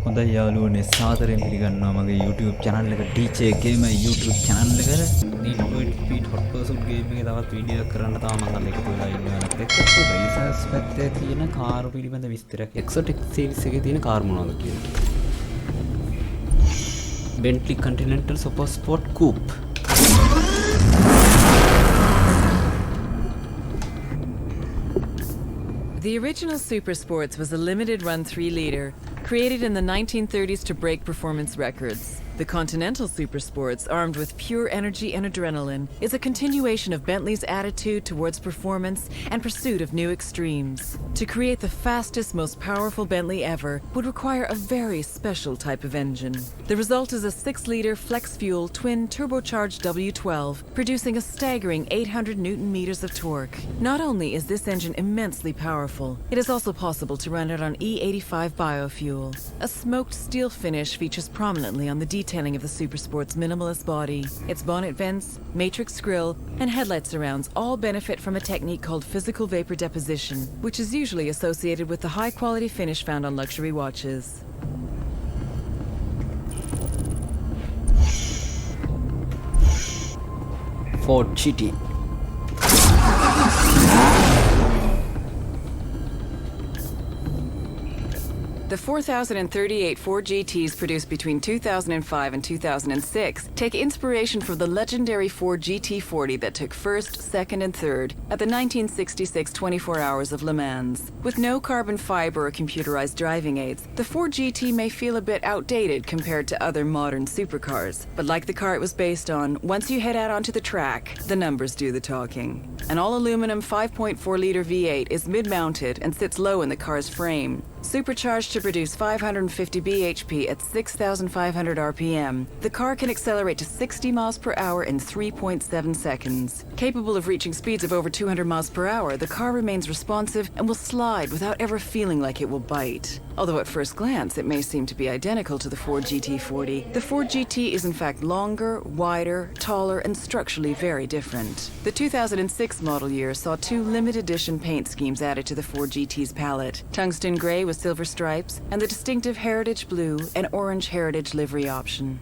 හොඳයි යාළුවනේ සාදරයෙන් පිළිගන්නවා මගේ YouTube channel එක DJ Gamer YouTube channel එකට. Need speed hot pursuit game එකේ තවත් වීඩියෝ එකක් කරන්න තමයි මම අද එකතු වෙලා ඉන්නවා නේද. රේසර්ස් පැත්තේ තියෙන කාර් පිළිබඳ විස්තරයක්. Exotic series එකේ තියෙන කාර් මොනවද කියලා. Bentley Continental Super Sport Coupe. The original Super Sports was a limited run 3-liter, created in the 1930s to break performance records. The Continental Super Sports, armed with pure energy and adrenaline, is a continuation of Bentley's attitude towards performance and pursuit of new extremes. To create the fastest, most powerful Bentley ever would require a very special type of engine. The result is a 6-liter flex-fuel twin turbocharged W12, producing a staggering 800 Newton-meters of torque. Not only is this engine immensely powerful, it is also possible to run it on E85 biofuel. A smoked steel finish features prominently on the detailing of the Super Sport's minimalist body. Its bonnet vents, matrix grille, and headlight surrounds all benefit from a technique called physical vapor deposition, which is usually associated with the high-quality finish found on luxury watches. Ford GT. The 4,038 Ford GTs produced between 2005 and 2006 take inspiration from the legendary Ford GT40 that took first, second, and third at the 1966 24 Hours of Le Mans. With no carbon fiber or computerized driving aids, the Ford GT may feel a bit outdated compared to other modern supercars. But like the car it was based on, once you head out onto the track, the numbers do the talking. An all-aluminum 5.4-liter V8 is mid-mounted and sits low in the car's frame. Supercharged to produce 550 bhp at 6,500 rpm, the car can accelerate to 60 miles per hour in 3.7 seconds. Capable of reaching speeds of over 200 miles per hour, the car remains responsive and will slide without ever feeling like it will bite. Although at first glance it may seem to be identical to the Ford GT40, the Ford GT is in fact longer, wider, taller, and structurally very different. The 2006 model year saw 2 limited edition paint schemes added to the Ford GT's palette: tungsten gray with silver stripes, and the distinctive heritage blue and orange heritage livery option.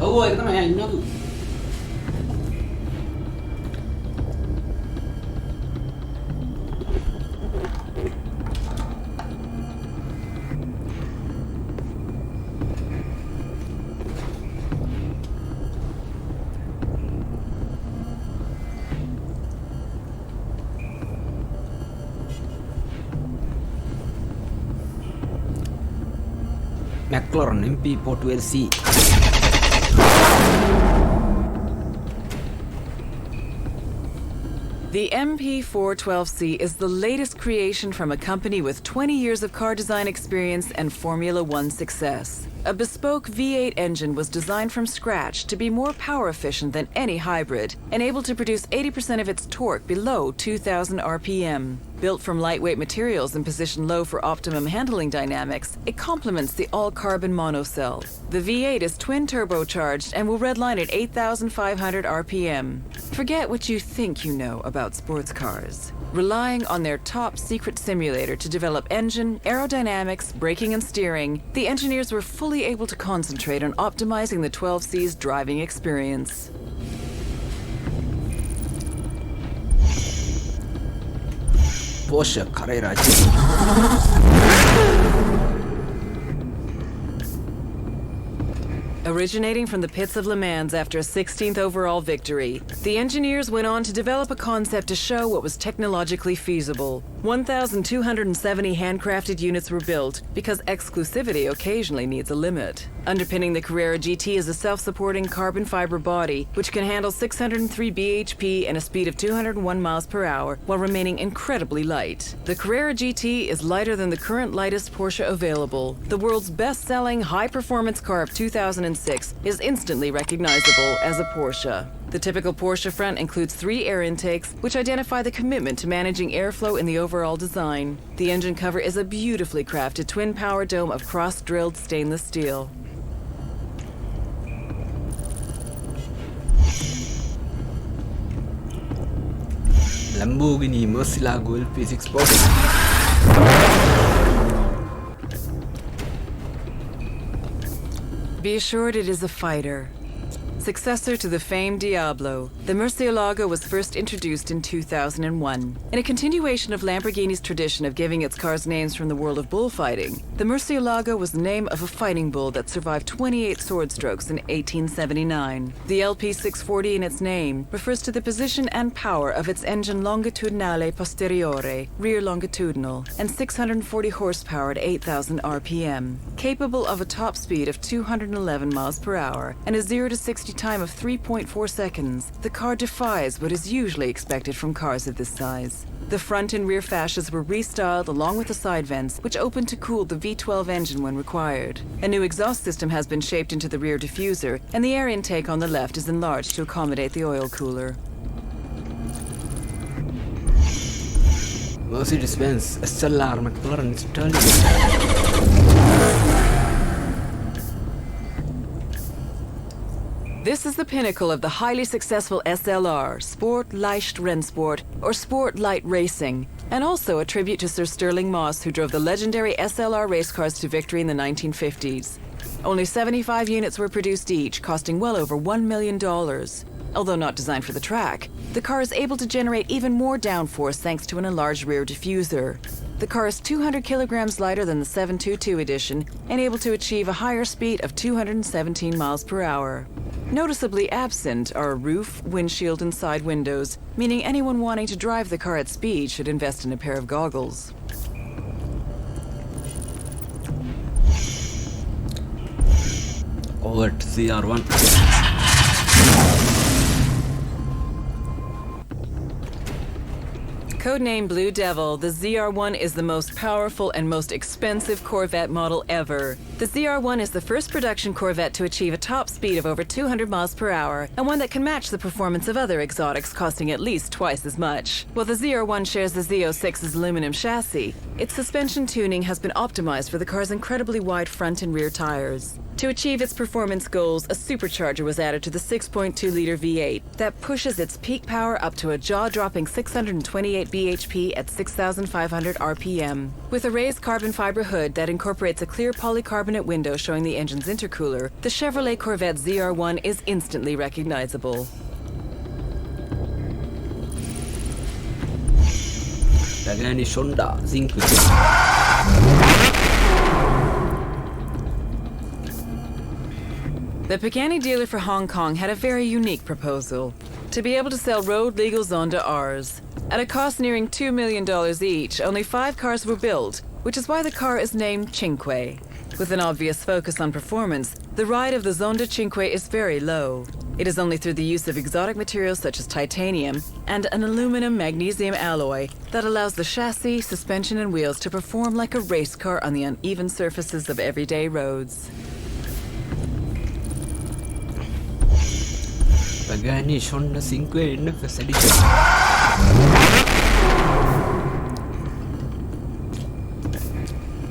Oh, ඒක තමයි ඉන්නකෝ. McLaren MP412C. The MP412C is the latest creation from a company with 20 years of car design experience and Formula One success. A bespoke V8 engine was designed from scratch to be more power efficient than any hybrid and able to produce 80% of its torque below 2,000 RPM. Built from lightweight materials and positioned low for optimum handling dynamics, it complements the all-carbon monocell. The V8 is twin turbocharged and will redline at 8,500 RPM. Forget what you think you know about sports cars. Relying on their top secret simulator to develop engine, aerodynamics, braking and steering, the engineers were fully able to concentrate on optimizing the 12C's driving experience. Porsche Carrera G. Originating from the pits of Le Mans after a 16th overall victory, the engineers went on to develop a concept to show what was technologically feasible. 1,270 handcrafted units were built because exclusivity occasionally needs a limit. Underpinning the Carrera GT is a self-supporting carbon fiber body, which can handle 603 bhp and a speed of 201 miles per hour while remaining incredibly light. The Carrera GT is lighter than the current lightest Porsche available. The world's best-selling high-performance car of 2006 is instantly recognizable as a Porsche. The typical Porsche front includes 3 air intakes, which identify the commitment to managing airflow in the overall design. The engine cover is a beautifully crafted twin-power dome of cross-drilled stainless steel. Lamborghini Murcielago LP6 Porsche. Be assured it is a fighter. Successor to the famed Diablo, the Murcielago was first introduced in 2001. In a continuation of Lamborghini's tradition of giving its cars names from the world of bullfighting, the Murcielago was the name of a fighting bull that survived 28 sword strokes in 1879. The LP640 in its name refers to the position and power of its engine longitudinale posteriore, rear longitudinal, and 640 horsepower at 8,000 RPM, capable of a top speed of 211 miles per hour and a 0 to 60 time of 3.4 seconds. The car defies what is usually expected from cars of this size. The front and rear fascias were restyled along with the side vents, which opened to cool the V12 engine when required. A new exhaust system has been shaped into the rear diffuser, and the air intake on the left is enlarged to accommodate the oil cooler. Mercedes-Benz SLR McLaren Sterling. This is the pinnacle of the highly successful SLR, Sport Leicht Rennsport, or Sport Light Racing, and also a tribute to Sir Stirling Moss, who drove the legendary SLR race cars to victory in the 1950s. Only 75 units were produced each, costing well over $1 million. Although not designed for the track, the car is able to generate even more downforce thanks to an enlarged rear diffuser. The car is 200 kilograms lighter than the 722 edition and able to achieve a higher speed of 217 miles per hour. Noticeably absent are a roof, windshield, and side windows, meaning anyone wanting to drive the car at speed should invest in a pair of goggles. Over to CR1. Codenamed Blue Devil, the ZR1 is the most powerful and most expensive Corvette model ever. The ZR1 is the first production Corvette to achieve a top speed of over 200 miles per hour, and one that can match the performance of other exotics costing at least twice as much. While the ZR1 shares the Z06's aluminum chassis, its suspension tuning has been optimized for the car's incredibly wide front and rear tires. To achieve its performance goals, a supercharger was added to the 6.2-liter V8 that pushes its peak power up to a jaw-dropping 628 bhp at 6,500 RPM. With a raised carbon fiber hood that incorporates a clear polycarbonate window showing the engine's intercooler, the Chevrolet Corvette ZR1 is instantly recognizable. Pagani Honda Zinc. The Pagani dealer for Hong Kong had a very unique proposal: to be able to sell road-legal Zonda Rs. At a cost nearing $2 million each, only 5 cars were built, which is why the car is named Cinque. With an obvious focus on performance, the ride of the Zonda Cinque is very low. It is only through the use of exotic materials such as titanium and an aluminum magnesium alloy that allows the chassis, suspension, and wheels to perform like a race car on the uneven surfaces of everyday roads. Pagani Honda Cinque NFS edition.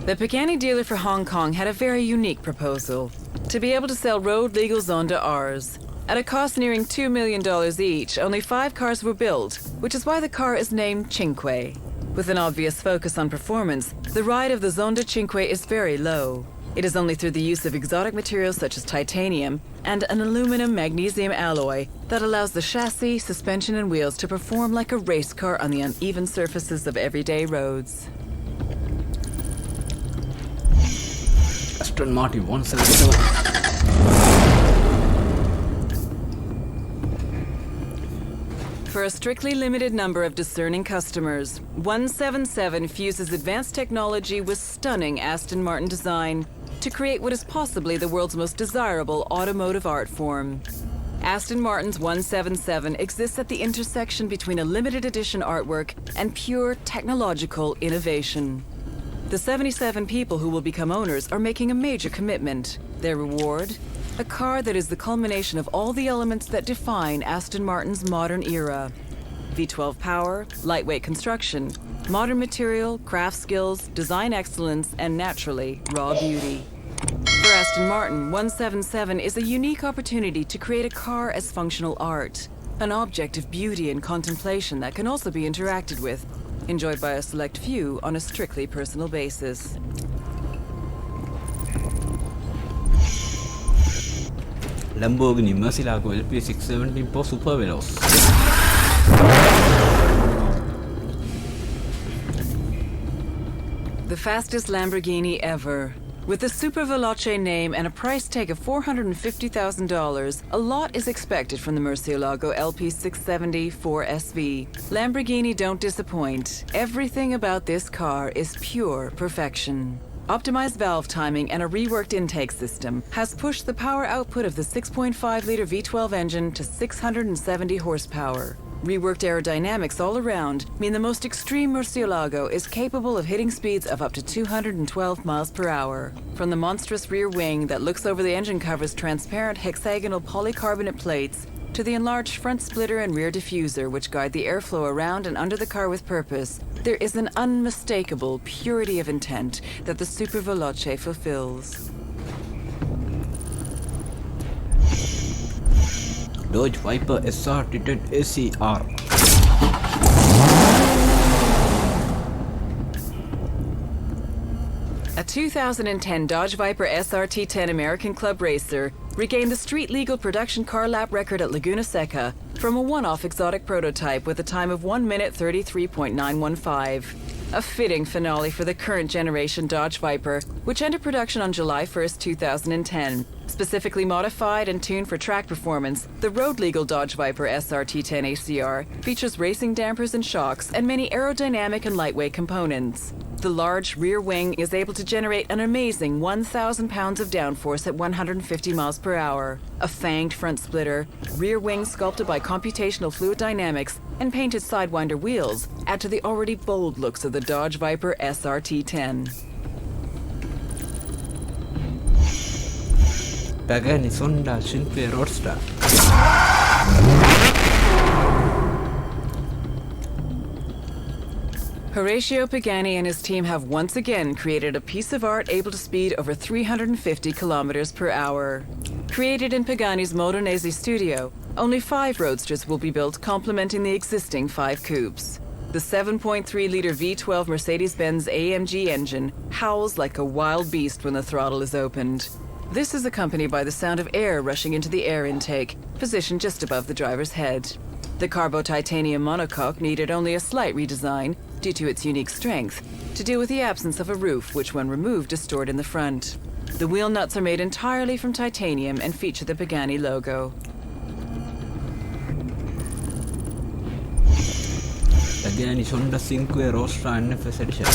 The Pagani dealer for Hong Kong had a very unique proposal: to be able to sell road-legal Zonda Rs. At a cost nearing $2 million each, only 5 cars were built, which is why the car is named Cinque. With an obvious focus on performance, the ride of the Zonda Cinque is very low. It is only through the use of exotic materials such as titanium and an aluminum magnesium alloy that allows the chassis, suspension, and wheels to perform like a race car on the uneven surfaces of everyday roads. Aston Martin 177. For a strictly limited number of discerning customers, 177 fuses advanced technology with stunning Aston Martin design to create what is possibly the world's most desirable automotive art form. Aston Martin's 177 exists at the intersection between a limited edition artwork and pure technological innovation. The 77 people who will become owners are making a major commitment. Their reward? A car that is the culmination of all the elements that define Aston Martin's modern era. V12 power, lightweight construction, modern material, craft skills, design excellence, and naturally, raw beauty. For Aston Martin, 177 is a unique opportunity to create a car as functional art, an object of beauty and contemplation that can also be interacted with, enjoyed by a select few on a strictly personal basis. Lamborghini Murcielago LP670 po super veloz. The fastest Lamborghini ever. With the Super Veloce name and a price tag of $450,000, a lot is expected from the Murcielago LP670 4SV. Lamborghini don't disappoint. Everything about this car is pure perfection. Optimized valve timing and a reworked intake system has pushed the power output of the 6.5-liter V12 engine to 670 horsepower. Reworked aerodynamics all around mean the most extreme Murcielago is capable of hitting speeds of up to 212 miles per hour. From the monstrous rear wing that looks over the engine cover's transparent hexagonal polycarbonate plates to the enlarged front splitter and rear diffuser which guide the airflow around and under the car with purpose, there is an unmistakable purity of intent that the Super Veloce fulfills. Dodge Viper SR Tinted ACR. A 2010 Dodge Viper SRT10 American Club Racer regained the street-legal production car lap record at Laguna Seca from a one-off exotic prototype with a time of 1 minute 33.915. A fitting finale for the current generation Dodge Viper, which entered production on July 1st, 2010. Specifically modified and tuned for track performance, the road-legal Dodge Viper SRT10 ACR features racing dampers and shocks and many aerodynamic and lightweight components. The large rear wing is able to generate an amazing 1,000 pounds of downforce at 150 miles per hour. A fanged front splitter, rear wing sculpted by computational fluid dynamics, and painted Sidewinder wheels add to the already bold looks of the Dodge Viper SRT10. Pagani Sonda Cinque Roadster. Horatio Pagani and his team have once again created a piece of art able to speed over 350 kilometers per hour. Created in Pagani's Modenese studio, only 5 roadsters will be built complementing the existing 5 coupes. The 7.3-liter V12 Mercedes-Benz AMG engine howls like a wild beast when the throttle is opened. This is accompanied by the sound of air rushing into the air intake, positioned just above the driver's head. The Carbo titanium monocoque needed only a slight redesign, due to its unique strength, to deal with the absence of a roof which when removed is stored in the front. The wheel nuts are made entirely from titanium and feature the Pagani logo. Pagani Sonda Cinque Roadster NFS edition.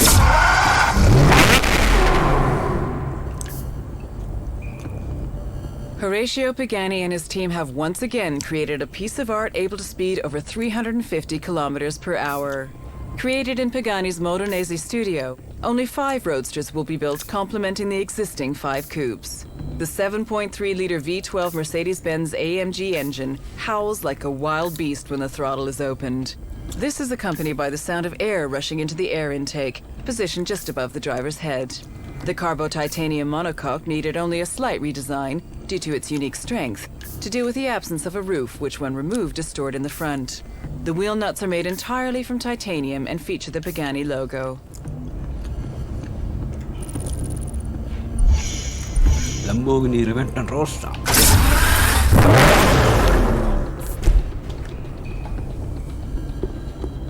Horatio Pagani and his team have once again created a piece of art able to speed over 350 kilometers per hour. Created in Pagani's Modenese studio, only 5 roadsters will be built complementing the existing 5 coupes. The 7.3-liter V12 Mercedes-Benz AMG engine howls like a wild beast when the throttle is opened. This is accompanied by the sound of air rushing into the air intake, positioned just above the driver's head. The Carbo titanium monocoque needed only a slight redesign, due to its unique strength, to deal with the absence of a roof which when removed is stored in the front. The wheel nuts are made entirely from titanium and feature the Pagani logo. Lamborghini Reventon Roadster.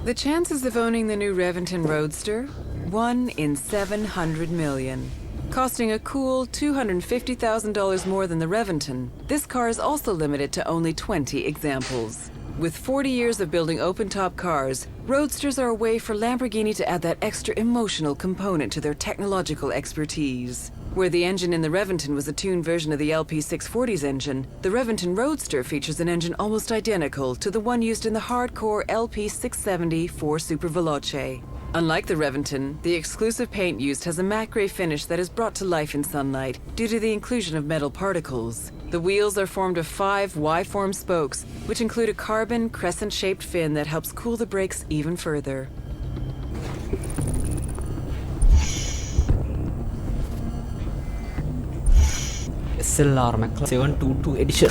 The chances of owning the new Reventon Roadster? 1 in 700 million. Costing a cool $250,000 more than the Reventon, this car is also limited to only 20 examples. With 40 years of building open-top cars, Roadsters are a way for Lamborghini to add that extra emotional component to their technological expertise. Where the engine in the Reventon was a tuned version of the LP640's engine, the Reventon Roadster features an engine almost identical to the one used in the hardcore LP670 4 Super Veloce. Unlike the Reventon, the exclusive paint used has a matte gray finish that is brought to life in sunlight due to the inclusion of metal particles. The wheels are formed of 5 Y-form spokes, which include a carbon crescent-shaped fin that helps cool the brakes even further. SLR Mac 722 edition.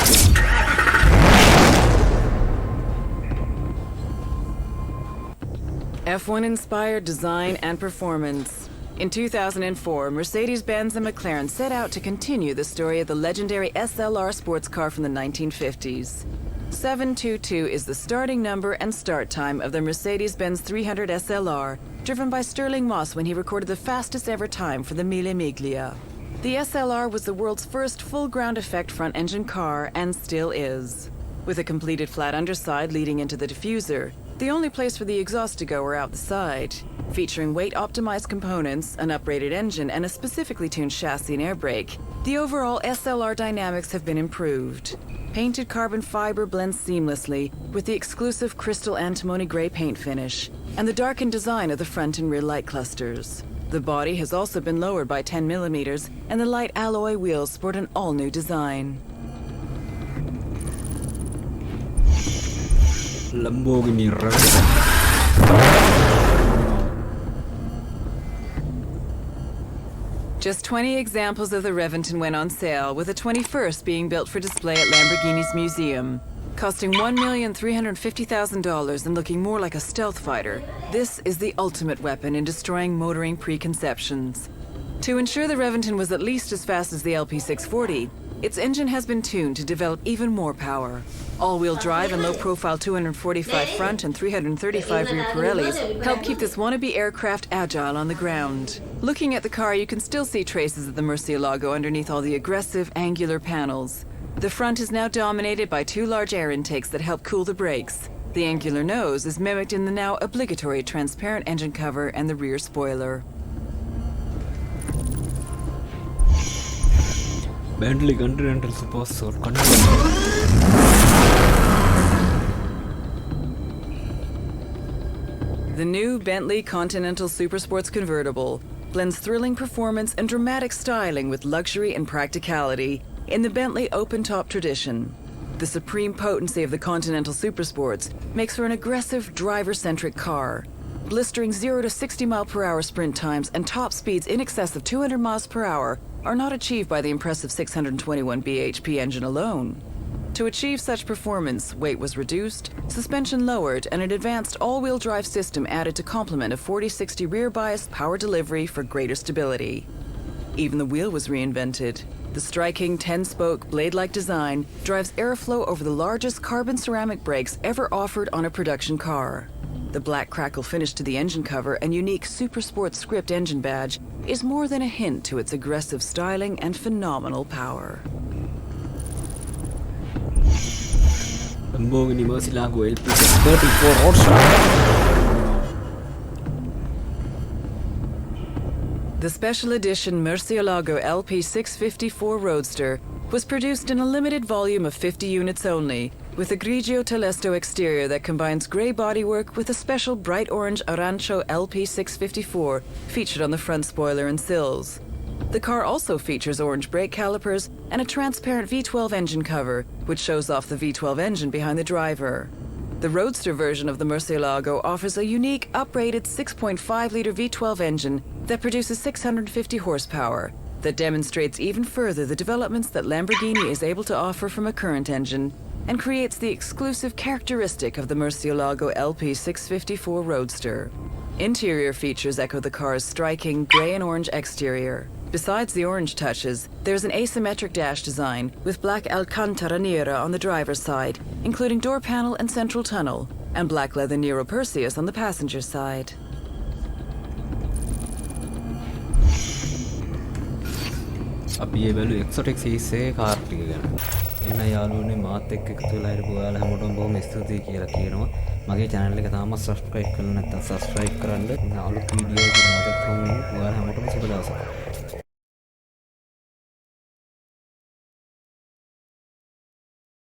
F1-inspired design and performance. In 2004, Mercedes-Benz and McLaren set out to continue the story of the legendary SLR sports car from the 1950s. 722 is the starting number and start time of the Mercedes-Benz 300 SLR, driven by Sterling Moss when he recorded the fastest ever time for the Mille Miglia. The SLR was the world's first full ground effect front engine car and still is. With a completed flat underside leading into the diffuser, the only place for the exhaust to go are out the side. Featuring weight-optimized components, an uprated engine, and a specifically tuned chassis and air brake, the overall SLR dynamics have been improved. Painted carbon fiber blends seamlessly with the exclusive crystal antimony gray paint finish and the darkened design of the front and rear light clusters. The body has also been lowered by 10 millimeters, and the light alloy wheels sport an all-new design. Lamborghini Just 20 examples of the Reventon went on sale, with the 21st being built for display at Lamborghini's museum. Costing $1,350,000 and looking more like a stealth fighter, this is the ultimate weapon in destroying motoring preconceptions. To ensure the Reventon was at least as fast as the LP640, its engine has been tuned to develop even more power. All-wheel drive and low-profile 245 front and 335 rear Pirellis help keep this wannabe aircraft agile on the ground. Looking at the car, you can still see traces of the Murcielago underneath all the aggressive, angular panels. The front is now dominated by 2 large air intakes that help cool the brakes. The angular nose is mimicked in the now obligatory transparent engine cover and the rear spoiler. Bentley Continental Super Sport. The new Bentley Continental Supersports convertible blends thrilling performance and dramatic styling with luxury and practicality in the Bentley open-top tradition. The supreme potency of the Continental Supersports makes for an aggressive, driver-centric car. Blistering 0 to 60 mile/hour sprint times and top speeds in excess of 200 miles per hour are not achieved by the impressive 621 bhp engine alone. To achieve such performance, weight was reduced, suspension lowered, and an advanced all-wheel drive system added to complement a 40/60 rear-biased power delivery for greater stability. Even the wheel was reinvented. The striking 10-spoke blade-like design drives airflow over the largest carbon ceramic brakes ever offered on a production car. The black crackle finish to the engine cover and unique Supersport script engine badge is more than a hint to its aggressive styling and phenomenal power. Lamborghini Murcielago LP34 Roadster. The special edition Murcielago LP654 Roadster was produced in a limited volume of 50 units only, with a grigio telesto exterior that combines gray bodywork with a special bright orange Arancho LP654 featured on the front spoiler and sills. The car also features orange brake calipers and a transparent V12 engine cover, which shows off the V12 engine behind the driver. The Roadster version of the Murcielago offers a unique, uprated 6.5-liter V12 engine that produces 650 horsepower, that demonstrates even further the developments that Lamborghini is able to offer from a current engine, and creates the exclusive characteristic of the Murcielago LP654 Roadster. Interior features echo the car's striking gray and orange exterior. Besides the orange touches, there's an asymmetric dash design with black Alcantara Nera on the driver's side, including door panel and central tunnel, and black leather Nero Perseus on the passenger side. අපි ඒ බැලු එක්සොටික් සීස් එකේ car ටික ගැන. එන යාළුවනේ මාත් එක්ක එකතු වෙලා ඉරපු ඔයාලා හැමෝටම බොහොම ස්තුතියි කියලා කියනවා. මගේ channel එක තාම subscribe කරලා නැත්නම් subscribe කරන්න. අලුත් වීඩියෝ එකක් මතක්